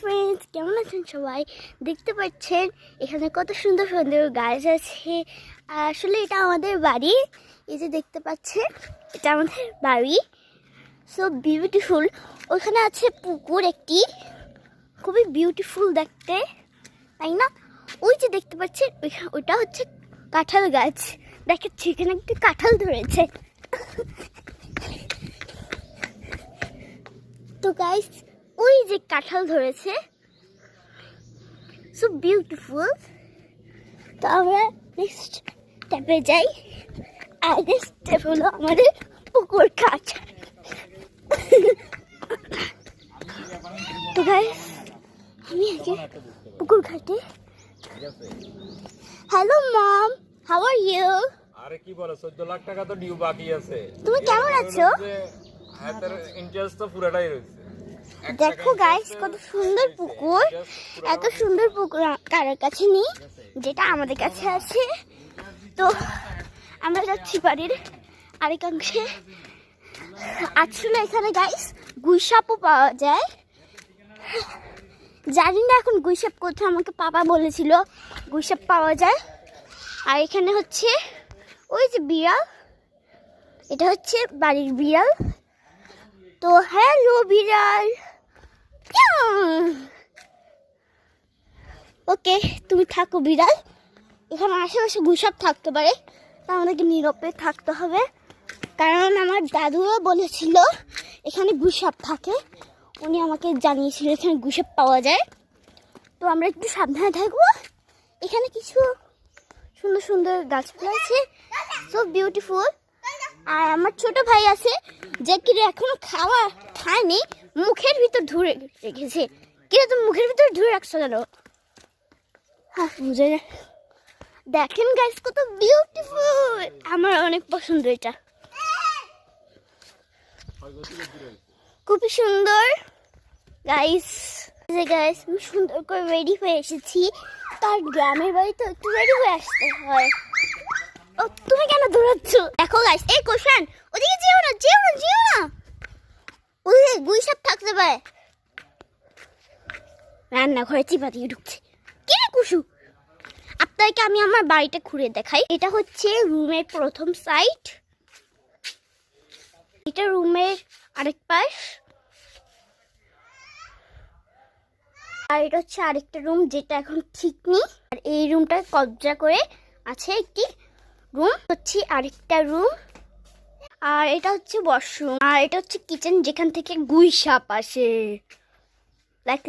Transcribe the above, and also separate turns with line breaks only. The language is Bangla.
ফ্রেন্ডস, কেমন আছেন সবাই? দেখতে পাচ্ছেন এখানে কত সুন্দর সুন্দর গাছ আছে। আসলে এটা আমাদের বাড়ি। এই যে দেখতে পাচ্ছেন, এটা আমাদের বাড়ি। So beautiful. ওখানে আছে পুকুর একটি, খুবই বিউটিফুল দেখতে, তাই না? ওই যে দেখতে পাচ্ছেন ওটা হচ্ছে কাঁঠাল গাছ। দেখাচ্ছি, এখানে একটি কাঁঠাল ধরেছে। তো গাইস, ওই যে কাঁঠাল ধরেছে, সো বিউটিফুল। তো আমরা নেক্সট স্টেপে যাই। আর নেক্সট স্টেপ হলো আমাদের পুকুর ঘাট। তো গাইস, আমি আগে পুকুর ঘাটে। Hello mom, how are you?
আরে কি বলো, 14 লাখ টাকা তো ডিউ বাকি আছে।
তুমি কেমন আছো?
এটার ইন্টারেস্ট তো পুরোটাই রয়েছে।
দেখো গাইস, কত সুন্দর পুকুর। এত সুন্দর পুকুর কারোর কাছে নেই, যেটা আমাদের কাছে আছে। তো আমরা যাচ্ছি বাড়ির আরেক অংশে। আসলে এখানে গাইস গুইসাপও পাওয়া যায়। জানি না এখন গুইসাপ কোথায়, আমাকে পাপা বলেছিল গুইসাপ পাওয়া যায়। আর এখানে হচ্ছে ওই যে বিড়াল, এটা হচ্ছে বাড়ির বিড়াল। তো হ্যালো বিড়াল, ওকে তুমি থাকো বিড়াল। এখানে আশেপাশে গুইসাপ থাকতে পারে, তা আমাদেরকে নীরবে থাকতে হবে, কারণ আমার দাদুও বলেছিল এখানে গুইসাপ থাকে। উনি আমাকে জানিয়েছিল এখানে গুইসাপ পাওয়া যায়। তো আমরা একটু সাবধানে থাকবো। এখানে কিছু সুন্দর সুন্দর গাছপালা আছে, সো বিউটিফুল। আর আমার ছোট ভাই আছে, যে কিরে এখনো খায়নি, মুখের ভিতর ধরে রেখেছে। কিরে তুমি মুখের ভিতর ধরে রাখছো কেন? হ্যাঁ, বুঝে না। দেখেন গাইস, কত বিউটিফুল। আমার অনেক পছন্দ এটা, খুবই সুন্দর গাইস। যে গাইস, আমি সুন্দর করে রেডি হয়ে এসেছি। তার গ্রামের বাড়ি তো একটু রেডি হয়ে আসতে হয়। ও তুমি কেন দৌড়াচ্ছ? দেখো গাইস, এই কোশ্চেন, ওদিকে যেও না, যেও না, যেও না। ওই গুইসাপ থাকতে পারে। রান্নাঘরে চিপা দিয়ে ঢুকছে। কি রে কুসু? আপনাকে আমি আমার বাড়িটা ঘুরে দেখাই। এটা হচ্ছে রুমের প্রথম সাইড, এটা রুমের আরেক পাশ, আর এটা হচ্ছে আরেকটা রুম যেটা এখন ঠিক নেই। আর এই রুমটা কবজা করে আছে একটি রুম, হচ্ছে আরেকটা রুম। আর এটা হচ্ছে ওয়াশরুম, আর এটা হচ্ছে কিচেন, যেখান থেকে গুইসাপ আসে। লাইক